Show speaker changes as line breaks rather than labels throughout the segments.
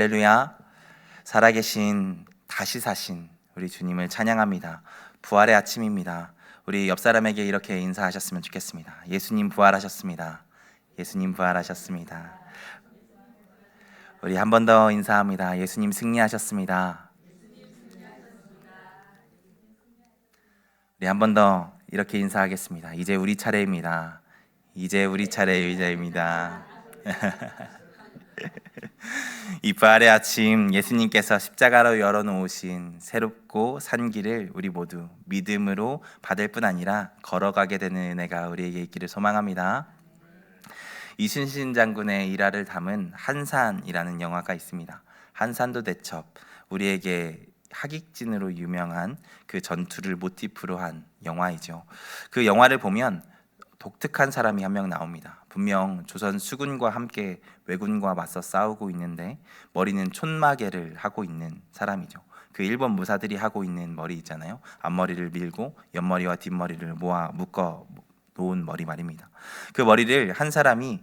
할렐루야. 살아계신 다시 사신 우리 주님을 찬양합니다. 부활의 아침입니다. 우리 옆 사람에게 이렇게 인사하셨으면 좋겠습니다. 예수님 부활하셨습니다. 예수님 부활하셨습니다. 우리 한 번 더 인사합니다. 예수님 승리하셨습니다. 우리 한 번 더 이렇게 인사하겠습니다. 이제 우리 차례입니다. 이제 우리 차례입니다. 이 부활의 아침, 예수님께서 십자가로 열어놓으신 새롭고 산 길을 우리 모두 믿음으로 받을 뿐 아니라 걸어가게 되는 은혜가 우리에게 있기를 소망합니다. 이순신 장군의 일화를 담은 한산이라는 영화가 있습니다. 한산도 대첩, 우리에게 하객진으로 유명한 그 전투를 모티프로 한 영화이죠. 그 영화를 보면 독특한 사람이 한 명 나옵니다. 분명 조선 수군과 함께 왜군과 맞서 싸우고 있는데 머리는 촌마개를 하고 있는 사람이죠. 그 일본 무사들이 하고 있는 머리 있잖아요. 앞머리를 밀고 옆머리와 뒷머리를 모아 묶어 놓은 머리 말입니다. 그 머리를 한 사람이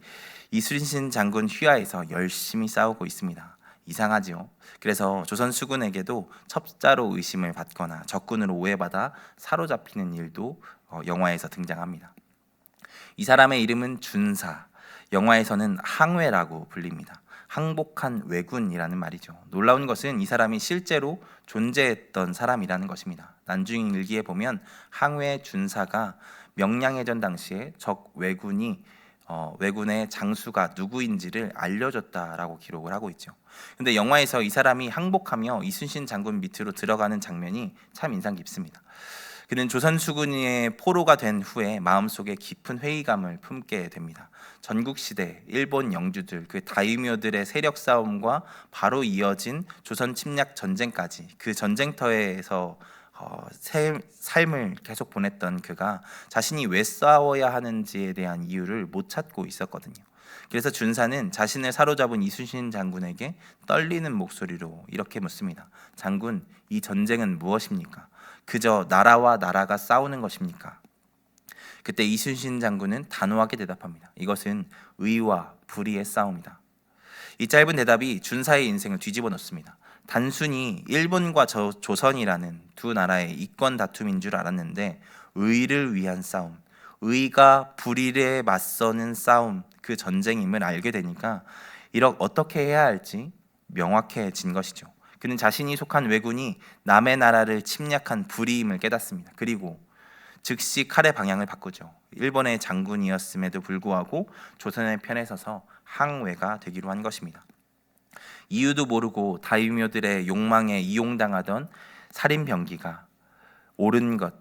이순신 장군 휘하에서 열심히 싸우고 있습니다. 이상하지요. 그래서 조선 수군에게도 첩자로 의심을 받거나 적군으로 오해받아 사로잡히는 일도 영화에서 등장합니다. 이 사람의 이름은 준사, 영화에서는 항외라고 불립니다. 항복한 왜군이라는 말이죠. 놀라운 것은 이 사람이 실제로 존재했던 사람이라는 것입니다. 난중 일기에 보면 항외 준사가 명량해전 당시에 적 왜군의 장수가 누구인지를 알려줬다라고 기록을 하고 있죠. 근데 영화에서 이 사람이 항복하며 이순신 장군 밑으로 들어가는 장면이 참 인상 깊습니다. 그는 조선 수군의 포로가 된 후에 마음속에 깊은 회의감을 품게 됩니다. 전국시대 일본 영주들 그 다이묘들의 세력 싸움과 바로 이어진 조선 침략 전쟁까지 그 전쟁터에서 삶을 계속 보냈던 그가 자신이 왜 싸워야 하는지에 대한 이유를 못 찾고 있었거든요. 그래서 준사는 자신을 사로잡은 이순신 장군에게 떨리는 목소리로 이렇게 묻습니다. 장군, 이 전쟁은 무엇입니까? 그저 나라와 나라가 싸우는 것입니까? 그때 이순신 장군은 단호하게 대답합니다. 이것은 의와 불의의 싸움이다. 이 짧은 대답이 준사의 인생을 뒤집어 놓습니다. 단순히 일본과 조선이라는 두 나라의 이권 다툼인 줄 알았는데 의를 위한 싸움, 의가 불의에 맞서는 싸움, 그 전쟁임을 알게 되니까 어떻게 해야 할지 명확해진 것이죠. 그는 자신이 속한 왜군이 남의 나라를 침략한 불의임을 깨닫습니다. 그리고 즉시 칼의 방향을 바꾸죠. 일본의 장군이었음에도 불구하고 조선의 편에 서서 항외가 되기로 한 것입니다. 이유도 모르고 다이묘들의 욕망에 이용당하던 살인병기가 옳은 것,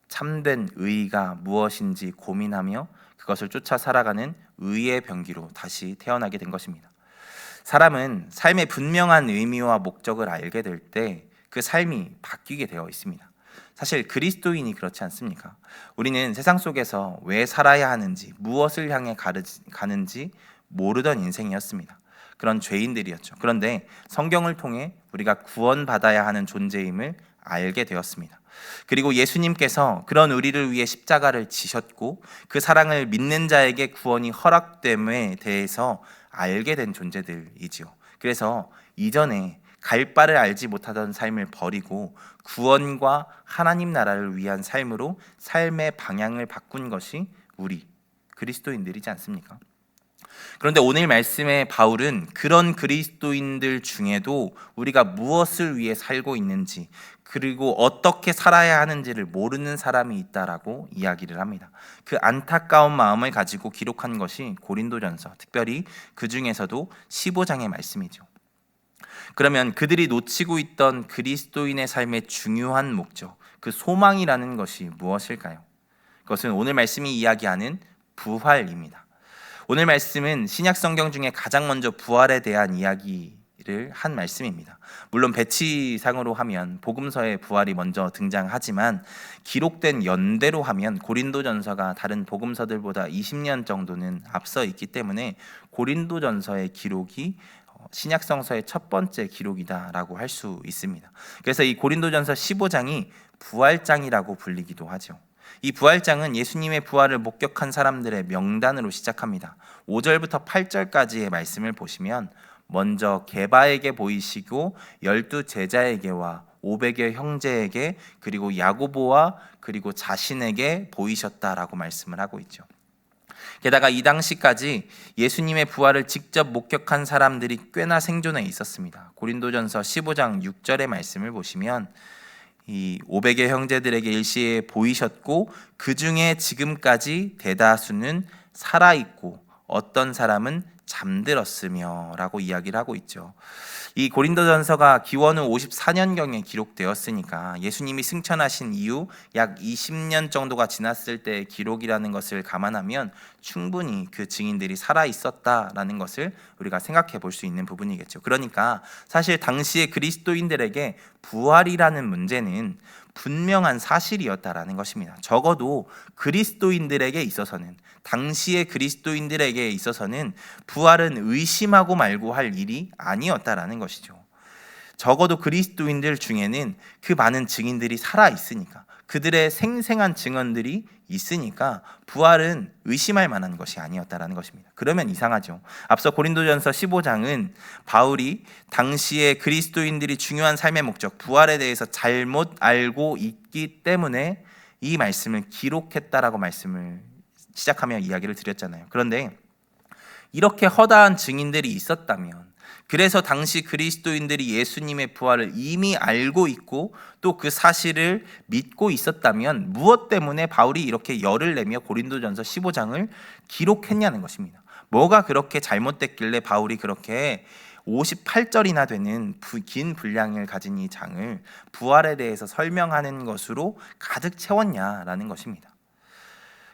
참된 의의가 무엇인지 고민하며 그것을 쫓아 살아가는 의의 병기로 다시 태어나게 된 것입니다. 사람은 삶의 분명한 의미와 목적을 알게 될 때 그 삶이 바뀌게 되어 있습니다. 사실 그리스도인이 그렇지 않습니까? 우리는 세상 속에서 왜 살아야 하는지, 무엇을 향해 가는지 모르던 인생이었습니다. 그런 죄인들이었죠. 그런데 성경을 통해 우리가 구원받아야 하는 존재임을 알게 되었습니다. 그리고 예수님께서 그런 우리를 위해 십자가를 지셨고 그 사랑을 믿는 자에게 구원이 허락됨에 대해서 알게 된 존재들이지요. 그래서 이전에 갈 바를 알지 못하던 삶을 버리고 구원과 하나님 나라를 위한 삶으로 삶의 방향을 바꾼 것이 우리 그리스도인들이지 않습니까? 그런데 오늘 말씀의 바울은 그런 그리스도인들 중에도 우리가 무엇을 위해 살고 있는지 그리고 어떻게 살아야 하는지를 모르는 사람이 있다라고 이야기를 합니다. 그 안타까운 마음을 가지고 기록한 것이 고린도전서, 특별히 그 중에서도 15장의 말씀이죠. 그러면 그들이 놓치고 있던 그리스도인의 삶의 중요한 목적, 그 소망이라는 것이 무엇일까요? 그것은 오늘 말씀이 이야기하는 부활입니다. 오늘 말씀은 신약 성경 중에 가장 먼저 부활에 대한 이야기를 한 말씀입니다. 물론 배치상으로 하면 복음서에 부활이 먼저 등장하지만 기록된 연대로 하면 고린도전서가 다른 복음서들보다 20년 정도는 앞서 있기 때문에 고린도전서의 기록이 신약성서의 첫 번째 기록이다라고 할 수 있습니다. 그래서 이 고린도전서 15장이 부활장이라고 불리기도 하죠. 이 부활장은 예수님의 부활을 목격한 사람들의 명단으로 시작합니다. 5절부터 8절까지의 말씀을 보시면 먼저 게바에게 보이시고 12 제자에게와 500여 형제에게 그리고 야고보와 그리고 자신에게 보이셨다라고 말씀을 하고 있죠. 게다가 이 당시까지 예수님의 부활을 직접 목격한 사람들이 꽤나 생존해 있었습니다. 고린도전서 15장 6절의 말씀을 보시면 이 500의 형제들에게 일시에 보이셨고 그 중에 지금까지 대다수는 살아있고 어떤 사람은 잠들었으며 라고 이야기를 하고 있죠. 이 고린도전서가 기원 후 54년경에 기록되었으니까 예수님이 승천하신 이후 약 20년 정도가 지났을 때의 기록이라는 것을 감안하면 충분히 그 증인들이 살아있었다라는 것을 우리가 생각해 볼 수 있는 부분이겠죠. 그러니까 사실 당시의 그리스도인들에게 부활이라는 문제는 분명한 사실이었다라는 것입니다. 적어도 그리스도인들에게 있어서는, 당시의 그리스도인들에게 있어서는 부활은 의심하고 말고 할 일이 아니었다라는 것이죠. 적어도 그리스도인들 중에는 그 많은 증인들이 살아 있으니까, 그들의 생생한 증언들이 있으니까 부활은 의심할 만한 것이 아니었다라는 것입니다. 그러면 이상하죠. 앞서 고린도전서 15장은 바울이 당시에 그리스도인들이 중요한 삶의 목적, 부활에 대해서 잘못 알고 있기 때문에 이 말씀을 기록했다라고 말씀을 시작하며 이야기를 드렸잖아요. 그런데 이렇게 허다한 증인들이 있었다면, 그래서 당시 그리스도인들이 예수님의 부활을 이미 알고 있고 또 그 사실을 믿고 있었다면 무엇 때문에 바울이 이렇게 열을 내며 고린도전서 15장을 기록했냐는 것입니다. 뭐가 그렇게 잘못됐길래 바울이 그렇게 58절이나 되는 긴 분량을 가진 이 장을 부활에 대해서 설명하는 것으로 가득 채웠냐라는 것입니다.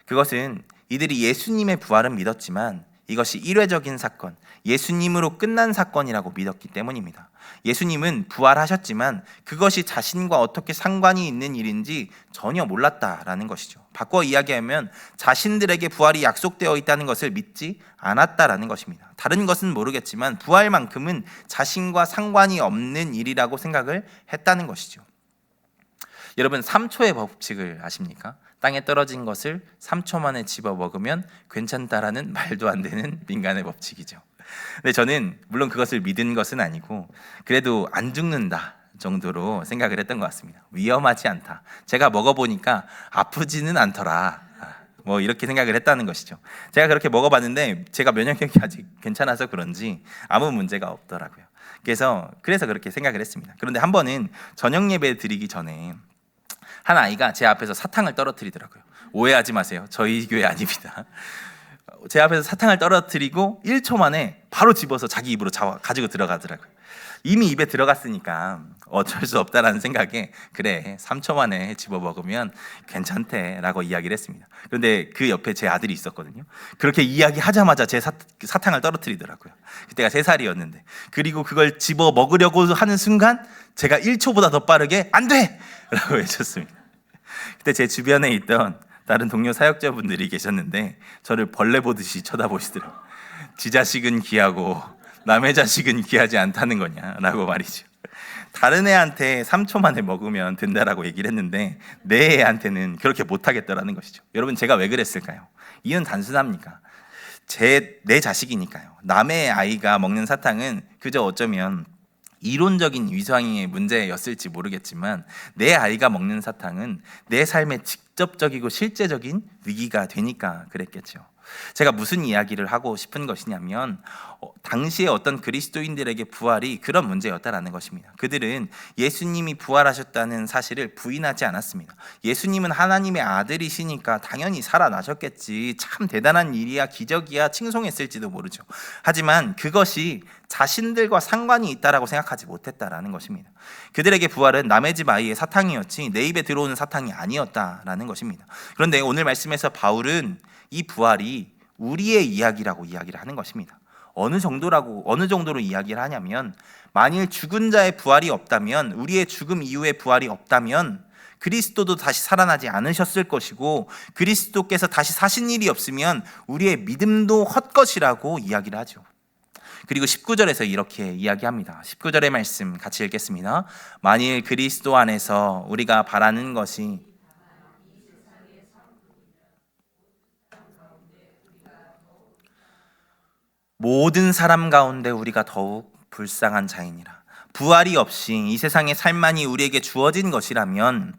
그것은 이들이 예수님의 부활은 믿었지만 이것이 일회적인 사건, 예수님으로 끝난 사건이라고 믿었기 때문입니다. 예수님은 부활하셨지만 그것이 자신과 어떻게 상관이 있는 일인지 전혀 몰랐다라는 것이죠. 바꿔 이야기하면 자신들에게 부활이 약속되어 있다는 것을 믿지 않았다라는 것입니다. 다른 것은 모르겠지만 부활만큼은 자신과 상관이 없는 일이라고 생각을 했다는 것이죠. 여러분, 3초의 법칙을 아십니까? 땅에 떨어진 것을 3초 만에 집어 먹으면 괜찮다라는 말도 안 되는 민간의 법칙이죠. 근데 저는 물론 그것을 믿은 것은 아니고 그래도 안 죽는다 정도로 생각을 했던 것 같습니다. 위험하지 않다. 제가 먹어보니까 아프지는 않더라. 뭐 이렇게 생각을 했다는 것이죠. 제가 그렇게 먹어봤는데 제가 면역력이 아직 괜찮아서 그런지 아무 문제가 없더라고요. 그래서 그렇게 생각을 했습니다. 그런데 한 번은 저녁 예배 드리기 전에 한 아이가 제 앞에서 사탕을 떨어뜨리더라고요. 오해하지 마세요. 저희 교회 아닙니다. 제 앞에서 사탕을 떨어뜨리고 1초 만에 바로 집어서 자기 입으로 가지고 들어가더라고요. 이미 입에 들어갔으니까 어쩔 수 없다라는 생각에 그래 3초 만에 집어 먹으면 괜찮대 라고 이야기를 했습니다. 그런데 그 옆에 제 아들이 있었거든요. 그렇게 이야기하자마자 제 사탕을 떨어뜨리더라고요. 그때가 3살이었는데, 그리고 그걸 집어 먹으려고 하는 순간 제가 1초보다 더 빠르게 안 돼! 라고 외쳤습니다. 그때 제 주변에 있던 다른 동료 사역자분들이 계셨는데 저를 벌레 보듯이 쳐다보시더라고요. 지 자식은 귀하고 남의 자식은 귀하지 않다는 거냐라고 말이죠. 다른 애한테 3초 만에 먹으면 된다라고 얘기를 했는데 내 애한테는 그렇게 못하겠더라는 것이죠. 여러분, 제가 왜 그랬을까요? 이유는 단순합니까? 내 자식이니까요. 남의 아이가 먹는 사탕은 그저 어쩌면 이론적인 위상의 문제였을지 모르겠지만 내 아이가 먹는 사탕은 내 삶에 직접적이고 실제적인 위기가 되니까 그랬겠죠. 제가 무슨 이야기를 하고 싶은 것이냐면 당시에 어떤 그리스도인들에게 부활이 그런 문제였다라는 것입니다. 그들은 예수님이 부활하셨다는 사실을 부인하지 않았습니다. 예수님은 하나님의 아들이시니까 당연히 살아나셨겠지, 참 대단한 일이야, 기적이야, 칭송했을지도 모르죠. 하지만 그것이 자신들과 상관이 있다라고 생각하지 못했다라는 것입니다. 그들에게 부활은 남의 집 아이의 사탕이었지 내 입에 들어오는 사탕이 아니었다라는 것입니다. 그런데 오늘 말씀에서 바울은 이 부활이 우리의 이야기라고 이야기를 하는 것입니다. 어느 정도로 이야기를 하냐면, 만일 죽은 자의 부활이 없다면, 우리의 죽음 이후의 부활이 없다면 그리스도도 다시 살아나지 않으셨을 것이고, 그리스도께서 다시 사신 일이 없으면 우리의 믿음도 헛것이라고 이야기를 하죠. 그리고 19절에서 이렇게 이야기합니다. 19절의 말씀 같이 읽겠습니다. 만일 그리스도 안에서 우리가 바라는 것이 모든 사람 가운데 우리가 더욱 불쌍한 자이니라. 부활이 없이 이 세상의 삶만이 우리에게 주어진 것이라면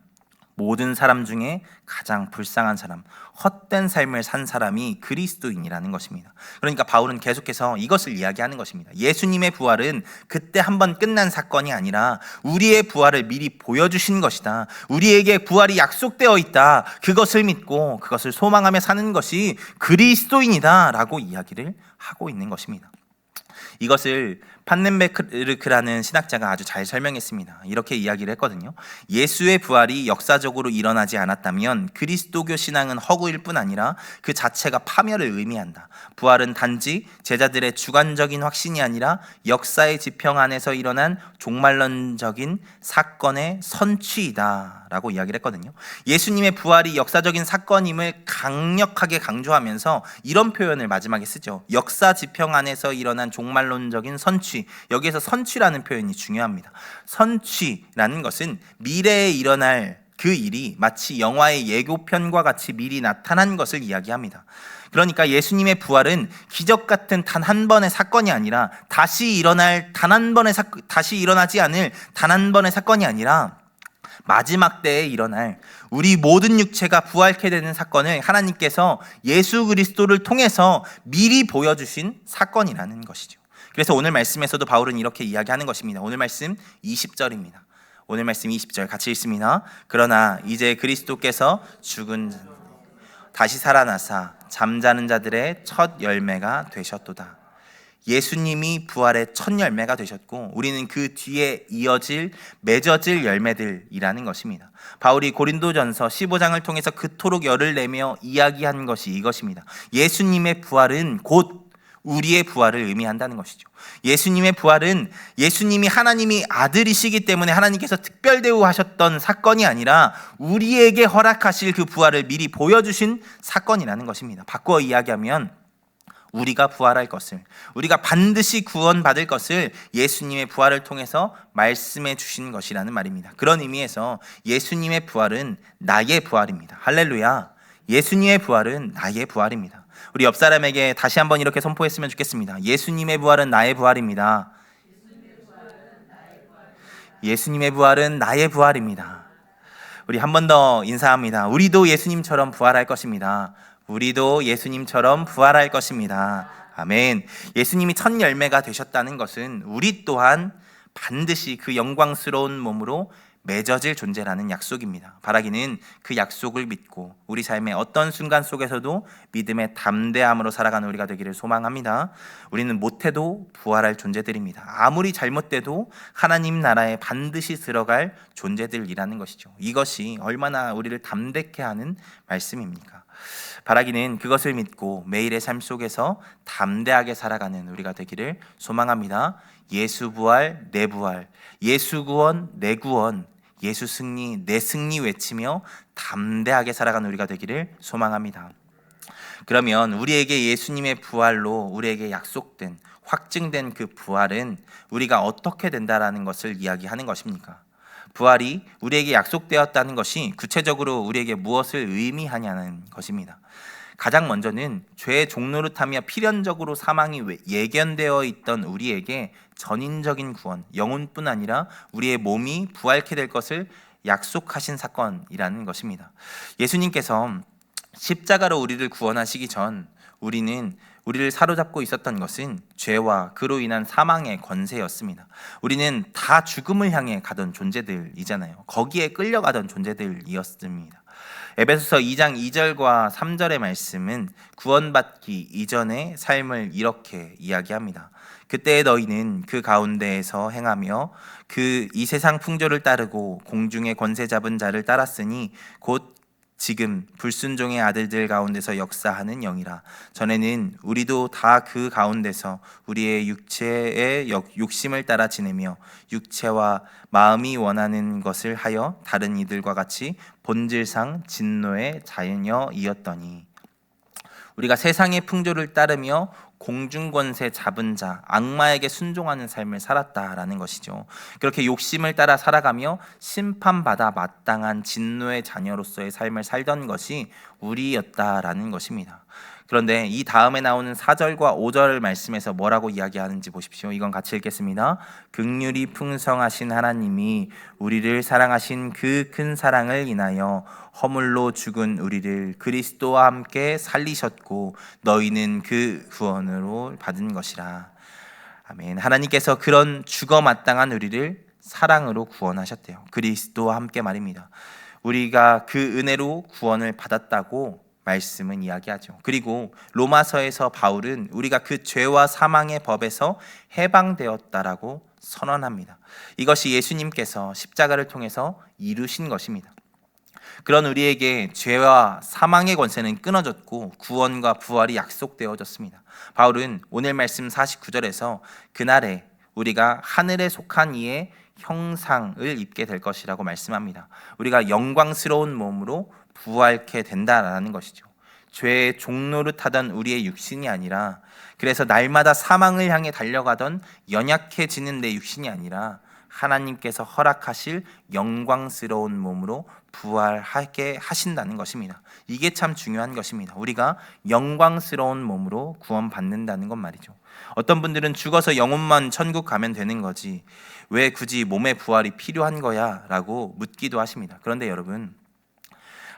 모든 사람 중에 가장 불쌍한 사람, 헛된 삶을 산 사람이 그리스도인이라는 것입니다. 그러니까 바울은 계속해서 이것을 이야기하는 것입니다. 예수님의 부활은 그때 한번 끝난 사건이 아니라 우리의 부활을 미리 보여주신 것이다. 우리에게 부활이 약속되어 있다. 그것을 믿고 그것을 소망하며 사는 것이 그리스도인이다 라고 이야기를 하고 있는 것입니다. 이것을 판넨베르크라는 신학자가 아주 잘 설명했습니다. 이렇게 이야기를 했거든요. 예수의 부활이 역사적으로 일어나지 않았다면 그리스도교 신앙은 허구일 뿐 아니라 그 자체가 파멸을 의미한다. 부활은 단지 제자들의 주관적인 확신이 아니라 역사의 지평 안에서 일어난 종말론적인 사건의 선취이다 라고 이야기를 했거든요. 예수님의 부활이 역사적인 사건임을 강력하게 강조하면서 이런 표현을 마지막에 쓰죠. 역사 지평 안에서 일어난 종말론적인 선취. 여기에서 선취라는 표현이 중요합니다. 선취라는 것은 미래에 일어날 그 일이 마치 영화의 예고편과 같이 미리 나타난 것을 이야기합니다. 그러니까 예수님의 부활은 기적 같은 단 한 번의 사건이 아니라 다시 일어나지 않을 단 한 번의 사건이 아니라 마지막 때에 일어날 우리 모든 육체가 부활케 되는 사건을 하나님께서 예수 그리스도를 통해서 미리 보여주신 사건이라는 것이죠. 그래서 오늘 말씀에서도 바울은 이렇게 이야기하는 것입니다. 오늘 말씀 20절입니다. 오늘 말씀 20절 같이 읽습니다. 그러나 이제 그리스도께서 죽은 다시 살아나사 잠자는 자들의 첫 열매가 되셨도다. 예수님이 부활의 첫 열매가 되셨고 우리는 그 뒤에 맺어질 열매들이라는 것입니다. 바울이 고린도전서 15장을 통해서 그토록 열을 내며 이야기한 것이 이것입니다. 예수님의 부활은 곧 우리의 부활을 의미한다는 것이죠. 예수님의 부활은 예수님이 하나님이 아들이시기 때문에 하나님께서 특별 대우하셨던 사건이 아니라 우리에게 허락하실 그 부활을 미리 보여주신 사건이라는 것입니다. 바꾸어 이야기하면 우리가 부활할 것을, 우리가 반드시 구원받을 것을 예수님의 부활을 통해서 말씀해 주신 것이라는 말입니다. 그런 의미에서 예수님의 부활은 나의 부활입니다. 할렐루야. 예수님의 부활은 나의 부활입니다. 우리 옆 사람에게 다시 한번 이렇게 선포했으면 좋겠습니다. 예수님의 부활은 나의 부활입니다. 예수님의 부활은 나의 부활입니다. 우리 한 번 더 인사합니다. 우리도 예수님처럼 부활할 것입니다. 우리도 예수님처럼 부활할 것입니다. 아멘. 예수님이 첫 열매가 되셨다는 것은 우리 또한 반드시 그 영광스러운 몸으로 맺어질 존재라는 약속입니다. 바라기는 그 약속을 믿고 우리 삶의 어떤 순간 속에서도 믿음의 담대함으로 살아가는 우리가 되기를 소망합니다. 우리는 못해도 부활할 존재들입니다. 아무리 잘못돼도 하나님 나라에 반드시 들어갈 존재들이라는 것이죠. 이것이 얼마나 우리를 담대케 하는 말씀입니까? 바라기는 그것을 믿고 매일의 삶 속에서 담대하게 살아가는 우리가 되기를 소망합니다. 예수 부활, 내 부활, 예수 구원, 내 구원, 예수 승리, 내 승리 외치며 담대하게 살아가는 우리가 되기를 소망합니다. 그러면 우리에게 예수님의 부활로 우리에게 약속된, 확증된 그 부활은 우리가 어떻게 된다라는 것을 이야기하는 것입니까? 부활이 우리에게 약속되었다는 것이 구체적으로 우리에게 무엇을 의미하냐는 것입니다. 가장 먼저는 죄의 종노릇하며 필연적으로 사망이 예견되어 있던 우리에게 전인적인 구원, 영혼뿐 아니라 우리의 몸이 부활케 될 것을 약속하신 사건이라는 것입니다. 예수님께서 십자가로 우리를 구원하시기 전 우리를 사로잡고 있었던 것은 죄와 그로 인한 사망의 권세였습니다. 우리는 다 죽음을 향해 가던 존재들이잖아요. 거기에 끌려가던 존재들이었습니다. 에베소서 2장 2절과 3절의 말씀은 구원받기 이전의 삶을 이렇게 이야기합니다. 그때 너희는 그 가운데에서 행하며 이 세상 풍조를 따르고 공중의 권세 잡은 자를 따랐으니 곧 지금 불순종의 아들들 가운데서 역사하는 영이라. 전에는 우리도 다 그 가운데서 우리의 육체의 욕심을 따라 지내며 육체와 마음이 원하는 것을 하여 다른 이들과 같이 본질상 진노의 자녀이었더니 우리가 세상의 풍조를 따르며 공중권세 잡은 자, 악마에게 순종하는 삶을 살았다라는 것이죠. 그렇게 욕심을 따라 살아가며 심판받아 마땅한 진노의 자녀로서의 삶을 살던 것이 우리였다라는 것입니다. 그런데 이 다음에 나오는 4절과 5절 말씀에서 뭐라고 이야기하는지 보십시오. 이건 같이 읽겠습니다. 긍휼이 풍성하신 하나님이 우리를 사랑하신 그 큰 사랑을 인하여 허물로 죽은 우리를 그리스도와 함께 살리셨고 너희는 그 구원으로 받은 것이라. 아멘. 하나님께서 그런 죽어 마땅한 우리를 사랑으로 구원하셨대요. 그리스도와 함께 말입니다. 우리가 그 은혜로 구원을 받았다고 말씀은 이야기하죠. 그리고 로마서에서 바울은 우리가 그 죄와 사망의 법에서 해방되었다라고 선언합니다. 이것이 예수님께서 십자가를 통해서 이루신 것입니다. 그런 우리에게 죄와 사망의 권세는 끊어졌고 구원과 부활이 약속되어졌습니다. 바울은 오늘 말씀 49절에서 그날에 우리가 하늘에 속한 이의 형상을 입게 될 것이라고 말씀합니다. 우리가 영광스러운 몸으로 부활케 된다라는 것이죠. 죄의 종노릇하던 우리의 육신이 아니라, 그래서 날마다 사망을 향해 달려가던 연약해지는 내 육신이 아니라 하나님께서 허락하실 영광스러운 몸으로 부활하게 하신다는 것입니다. 이게 참 중요한 것입니다. 우리가 영광스러운 몸으로 구원받는다는 것 말이죠. 어떤 분들은 죽어서 영혼만 천국 가면 되는 거지 왜 굳이 몸의 부활이 필요한 거야? 라고 묻기도 하십니다. 그런데 여러분,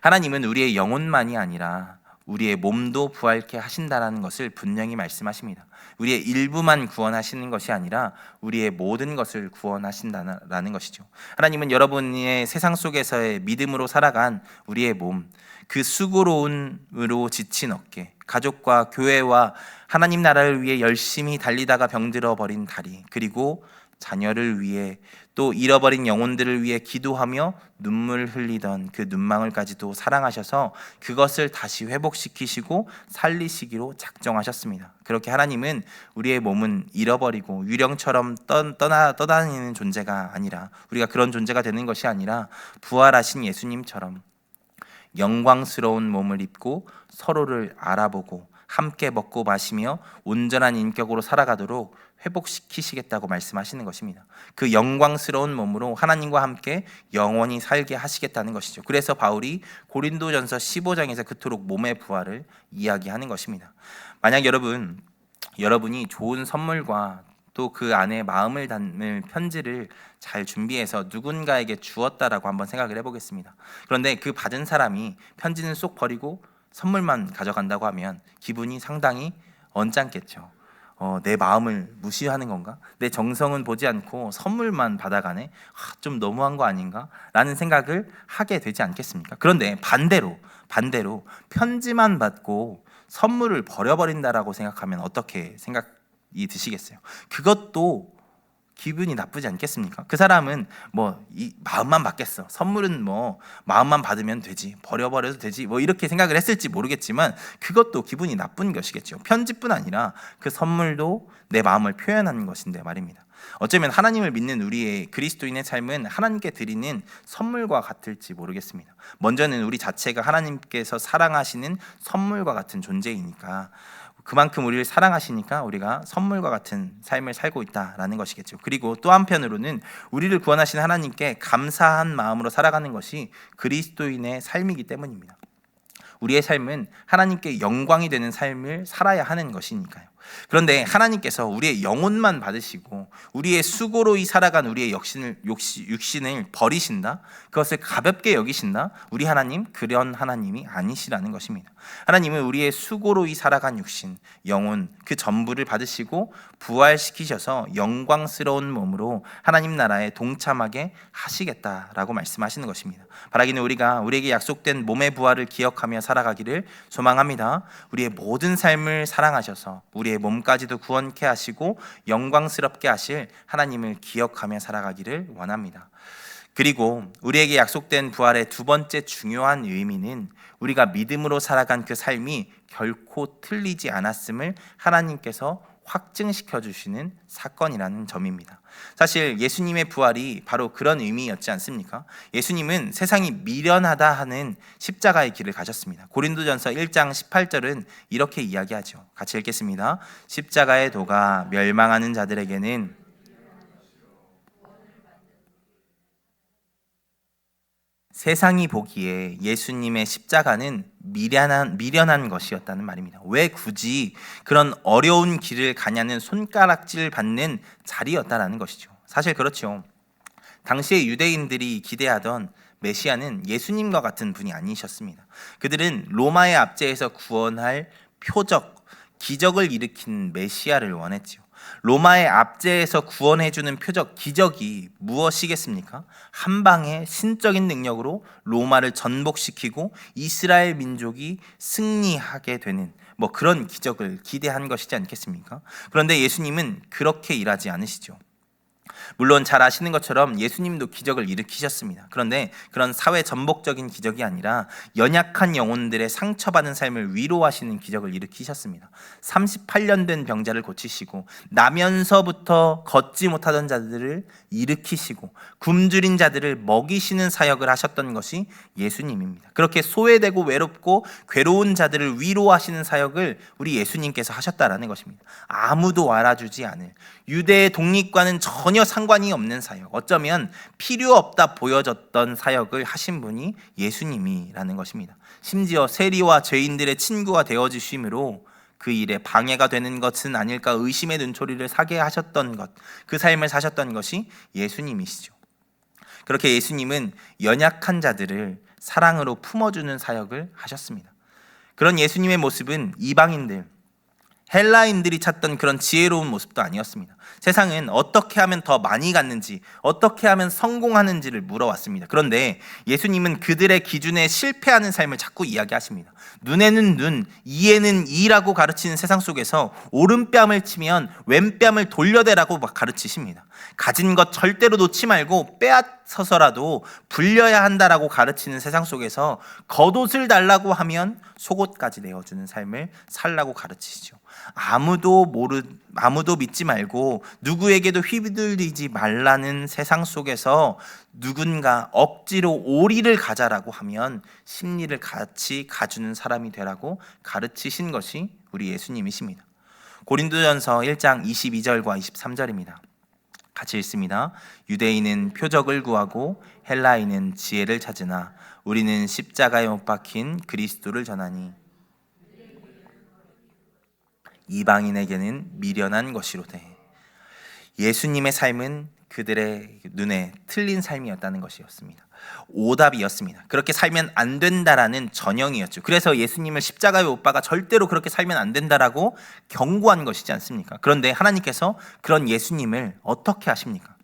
하나님은 우리의 영혼만이 아니라 우리의 몸도 부활케 하신다는 것을 분명히 말씀하십니다. 우리의 일부만 구원하시는 것이 아니라 우리의 모든 것을 구원하신다는 것이죠. 하나님은 여러분의 세상 속에서의 믿음으로 살아간 우리의 몸, 그 수고로움으로 지친 어깨, 가족과 교회와 하나님 나라를 위해 열심히 달리다가 병들어 버린 다리, 그리고 자녀를 위해 또 잃어버린 영혼들을 위해 기도하며 눈물 흘리던 그 눈망울까지도 사랑하셔서 그것을 다시 회복시키시고 살리시기로 작정하셨습니다. 그렇게 하나님은 우리의 몸은 잃어버리고 유령처럼 떠다니는 존재가 아니라, 우리가 그런 존재가 되는 것이 아니라 부활하신 예수님처럼 영광스러운 몸을 입고 서로를 알아보고 함께 먹고 마시며 온전한 인격으로 살아가도록 회복시키시겠다고 말씀하시는 것입니다. 그 영광스러운 몸으로 하나님과 함께 영원히 살게 하시겠다는 것이죠. 그래서 바울이 고린도전서 15장에서 그토록 몸의 부활을 이야기하는 것입니다. 만약 여러분이 좋은 선물과 또 그 안에 마음을 담을 편지를 잘 준비해서 누군가에게 주었다라고 한번 생각을 해보겠습니다. 그런데 그 받은 사람이 편지는 쏙 버리고 선물만 가져간다고 하면 기분이 상당히 언짢겠죠. 내 마음을 무시하는 건가? 내 정성은 보지 않고 선물만 받아가네? 좀 너무한 거 아닌가? 라는 생각을 하게 되지 않겠습니까? 그런데 반대로 편지만 받고 선물을 버려버린다라고 생각하면 어떻게 생각이 드시겠어요? 그것도 기분이 나쁘지 않겠습니까? 그 사람은 이 마음만 받겠어, 선물은 마음만 받으면 되지, 버려버려도 되지, 이렇게 생각을 했을지 모르겠지만 그것도 기분이 나쁜 것이겠죠. 편지뿐 아니라 그 선물도 내 마음을 표현하는 것인데 말입니다. 어쩌면 하나님을 믿는 우리의 그리스도인의 삶은 하나님께 드리는 선물과 같을지 모르겠습니다. 먼저는 우리 자체가 하나님께서 사랑하시는 선물과 같은 존재이니까, 그만큼 우리를 사랑하시니까 우리가 선물과 같은 삶을 살고 있다라는 것이겠죠. 그리고 또 한편으로는 우리를 구원하신 하나님께 감사한 마음으로 살아가는 것이 그리스도인의 삶이기 때문입니다. 우리의 삶은 하나님께 영광이 되는 삶을 살아야 하는 것이니까요. 그런데 하나님께서 우리의 영혼만 받으시고 우리의 수고로 살아간 우리의 육신을 버리신다? 그것을 가볍게 여기신다? 우리 하나님, 그런 하나님이 아니시라는 것입니다. 하나님은 우리의 수고로 살아간 육신, 영혼 그 전부를 받으시고 부활시키셔서 영광스러운 몸으로 하나님 나라에 동참하게 하시겠다라고 말씀하시는 것입니다. 바라기는 우리가 우리에게 약속된 몸의 부활을 기억하며 살아가기를 소망합니다. 우리의 모든 삶을 사랑하셔서 우리의 몸까지도 구원케 하시고 영광스럽게 하실 하나님을 기억하며 살아가기를 원합니다. 그리고 우리에게 약속된 부활의 두 번째 중요한 의미는 우리가 믿음으로 살아간 그 삶이 결코 틀리지 않았음을 하나님께서 확증시켜 주시는 사건이라는 점입니다. 사실 예수님의 부활이 바로 그런 의미였지 않습니까? 예수님은 세상이 미련하다 하는 십자가의 길을 가셨습니다. 고린도전서 1장 18절은 이렇게 이야기하죠. 같이 읽겠습니다. 십자가의 도가 멸망하는 자들에게는 세상이 보기에 예수님의 십자가는 미련한 것이었다는 말입니다. 왜 굳이 그런 어려운 길을 가냐는 손가락질 받는 자리였다라는 것이죠. 사실 그렇죠. 당시에 유대인들이 기대하던 메시아는 예수님과 같은 분이 아니셨습니다. 그들은 로마의 압제에서 구원할 표적, 기적을 일으킨 메시아를 원했죠. 로마의 압제에서 구원해주는 표적, 기적이 무엇이겠습니까? 한 방의 신적인 능력으로 로마를 전복시키고 이스라엘 민족이 승리하게 되는 그런 기적을 기대한 것이지 않겠습니까? 그런데 예수님은 그렇게 일하지 않으시죠. 물론 잘 아시는 것처럼 예수님도 기적을 일으키셨습니다. 그런데 그런 사회 전복적인 기적이 아니라 연약한 영혼들의 상처받은 삶을 위로하시는 기적을 일으키셨습니다. 38년 된 병자를 고치시고 나면서부터 걷지 못하던 자들을 일으키시고 굶주린 자들을 먹이시는 사역을 하셨던 것이 예수님입니다. 그렇게 소외되고 외롭고 괴로운 자들을 위로하시는 사역을 우리 예수님께서 하셨다라는 것입니다. 아무도 알아주지 않을, 유대의 독립과는 전혀 상관이 없는 사역, 어쩌면 필요 없다 보여졌던 사역을 하신 분이 예수님이라는 것입니다. 심지어 세리와 죄인들의 친구가 되어주심으로 그 일에 방해가 되는 것은 아닐까 의심의 눈초리를 사게 하셨던 것, 그 삶을 사셨던 것이 예수님이시죠. 그렇게 예수님은 연약한 자들을 사랑으로 품어주는 사역을 하셨습니다. 그런 예수님의 모습은 이방인들, 헬라인들이 찾던 그런 지혜로운 모습도 아니었습니다. 세상은 어떻게 하면 더 많이 갖는지, 어떻게 하면 성공하는지를 물어왔습니다. 그런데 예수님은 그들의 기준에 실패하는 삶을 자꾸 이야기하십니다. 눈에는 눈, 이에는 이라고 가르치는 세상 속에서 오른뺨을 치면 왼뺨을 돌려대라고 가르치십니다. 가진 것 절대로 놓지 말고 빼앗아서라도 불려야 한다라고 가르치는 세상 속에서 겉옷을 달라고 하면 속옷까지 내어주는 삶을 살라고 가르치시죠. 아무도 믿지 말고 누구에게도 휘둘리지 말라는 세상 속에서 누군가 억지로 오리를 가자라고 하면 심리를 같이 가주는 사람이 되라고 가르치신 것이 우리 예수님이십니다. 고린도전서 1장 22절과 23절입니다. 같이 읽습니다. 유대인은 표적을 구하고 헬라인은 지혜를 찾으나 우리는 십자가에 못 박힌 그리스도를 전하니 이방인에게는 미련한 것이로되. 예수님의 삶은 그들의 눈에 틀린 삶이었다는 것이었습니다. 오답이었습니다. 그렇게 살면 안 된다라는 전형이었죠. 그래서 예수님을 십자가에 못 박아 절대로 그렇게 살면 안 된다라고 경고한 것이지 않습니까? 그런데 하나님께서 그런 예수님을 어떻게 하십니까?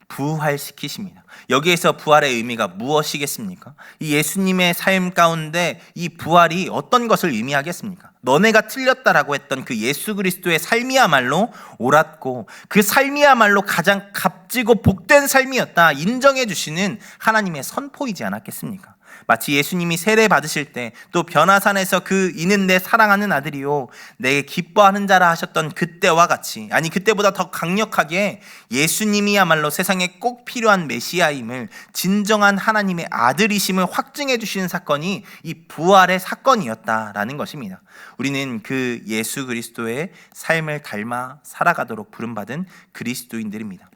부활시키십니다. 여기에서 부활의 의미가 무엇이겠습니까? 이 예수님의 삶 가운데 이 부활이 어떤 것을 의미하겠습니까? 너네가 틀렸다라고 했던 그 예수 그리스도의 삶이야말로 옳았고 그 삶이야말로 가장 값지고 복된 삶이었다 인정해 주시는 하나님의 선포이지 않았겠습니까? 마치 예수님이 세례 받으실 때 또 변화산에서 그 이는 내 사랑하는 아들이요 내게 기뻐하는 자라 하셨던 그때와 같이, 아니 그때보다 더 강력하게 예수님이야말로 세상에 꼭 필요한 메시아임을, 진정한 하나님의 아들이심을 확증해 주시는 사건이 이 부활의 사건이었다라는 것입니다. 우리는 그 예수 그리스도의 삶을 닮아 살아가도록 부름받은 그리스도인들입니다.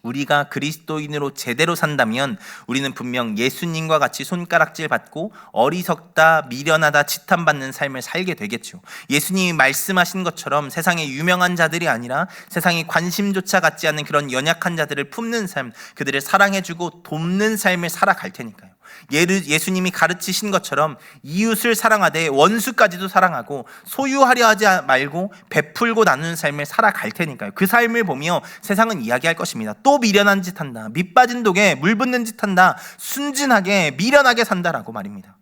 우리가 그리스도인으로 제대로 산다면 우리는 분명 예수님과 같이 손가락질 받고 어리석다, 미련하다, 지탄받는 삶을 살게 되겠죠. 예수님이 말씀하신 것처럼 세상에 유명한 자들이 아니라 세상이 관심조차 갖지 않는 그런 연약한 자들을 품는 삶, 그들을 사랑해주고 돕는 삶을 살아갈 테니까요. 예수님이 가르치신 것처럼 이웃을 사랑하되 원수까지도 사랑하고 소유하려 하지 말고 베풀고 나누는 삶을 살아갈 테니까요. 그 삶을 보며 세상은 이야기할 것입니다. 또 미련한 짓 한다, 밑 빠진 독에 물 붓는 짓 한다, 순진하게 미련하게 산다라고 말입니다.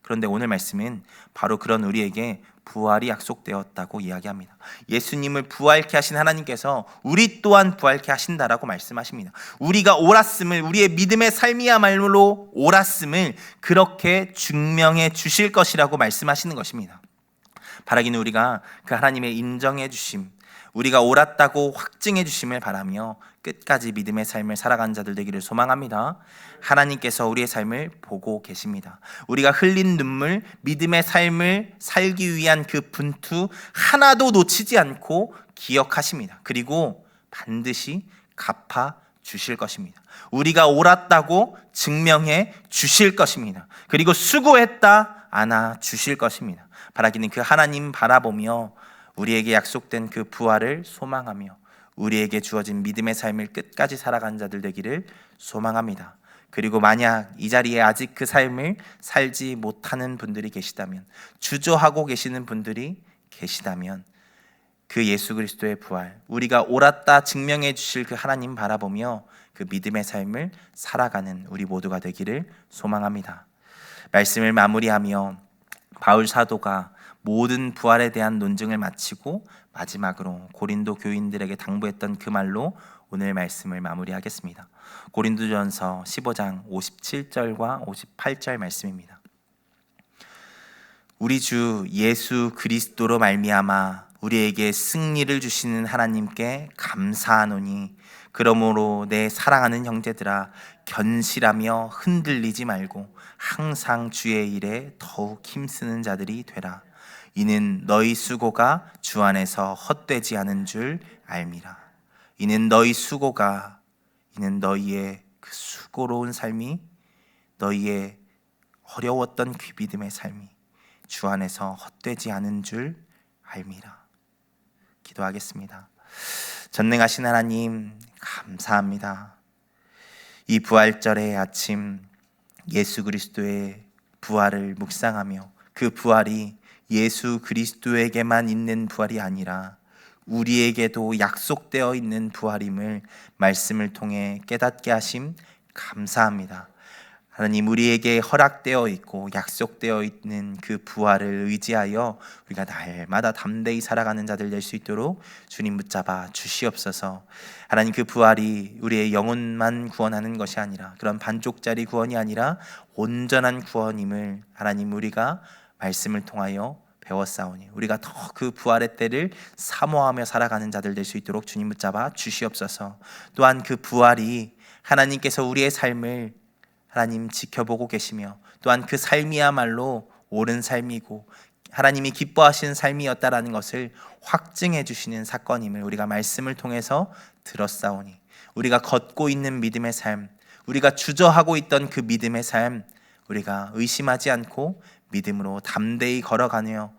그런데 오늘 말씀은 바로 그런 우리에게 부활이 약속되었다고 이야기합니다. 예수님을 부활케 하신 하나님께서 우리 또한 부활케 하신다라고 말씀하십니다. 우리가 옳았음을, 우리의 믿음의 삶이야말로 옳았음을 그렇게 증명해 주실 것이라고 말씀하시는 것입니다. 바라기는 우리가 그 하나님의 인정해 주심, 우리가 옳았다고 확증해 주심을 바라며 끝까지 믿음의 삶을 살아가는 자들 되기를 소망합니다. 하나님께서 우리의 삶을 보고 계십니다. 우리가 흘린 눈물, 믿음의 삶을 살기 위한 그 분투 하나도 놓치지 않고 기억하십니다. 그리고 반드시 갚아 주실 것입니다. 우리가 옳았다고 증명해 주실 것입니다. 그리고 수고했다 안아 주실 것입니다. 바라기는 그 하나님 바라보며 우리에게 약속된 그 부활을 소망하며 우리에게 주어진 믿음의 삶을 끝까지 살아가는 자들 되기를 소망합니다. 그리고 만약 이 자리에 아직 그 삶을 살지 못하는 분들이 계시다면, 주저하고 계시는 분들이 계시다면, 그 예수 그리스도의 부활, 우리가 옳았다 증명해 주실 그 하나님 바라보며 그 믿음의 삶을 살아가는 우리 모두가 되기를 소망합니다. 말씀을 마무리하며 바울 사도가 모든 부활에 대한 논증을 마치고 마지막으로 고린도 교인들에게 당부했던 그 말로 오늘 말씀을 마무리하겠습니다. 고린도전서 15장 57절과 58절 말씀입니다. 우리 주 예수 그리스도로 말미암아 우리에게 승리를 주시는 하나님께 감사하노니, 그러므로 내 사랑하는 형제들아, 견실하며 흔들리지 말고 항상 주의 일에 더욱 힘쓰는 자들이 되라. 이는 너희 수고가 주 안에서 헛되지 않은 줄 알미라. 이는 너희의 그 수고로운 삶이, 너희의 어려웠던 그 믿음의 삶이 주 안에서 헛되지 않은 줄 알미라. 기도하겠습니다. 전능하신 하나님, 감사합니다. 이 부활절의 아침, 예수 그리스도의 부활을 묵상하며 그 부활이 예수 그리스도에게만 있는 부활이 아니라 우리에게도 약속되어 있는 부활임을 말씀을 통해 깨닫게 하심 감사합니다. 하나님, 우리에게 허락되어 있고 약속되어 있는 그 부활을 의지하여 우리가 날마다 담대히 살아가는 자들 될 수 있도록 주님 붙잡아 주시옵소서. 하나님, 그 부활이 우리의 영혼만 구원하는 것이 아니라, 그런 반쪽짜리 구원이 아니라 온전한 구원임을 하나님, 우리가 말씀을 통하여 배웠사오니 우리가 더 그 부활의 때를 사모하며 살아가는 자들 될 수 있도록 주님 붙잡아 주시옵소서. 또한 그 부활이 하나님께서 우리의 삶을 하나님 지켜보고 계시며, 또한 그 삶이야말로 옳은 삶이고 하나님이 기뻐하시는 삶이었다라는 것을 확증해 주시는 사건임을 우리가 말씀을 통해서 들었사오니, 우리가 걷고 있는 믿음의 삶, 우리가 주저하고 있던 그 믿음의 삶, 우리가 의심하지 않고 믿음으로 담대히 걸어가며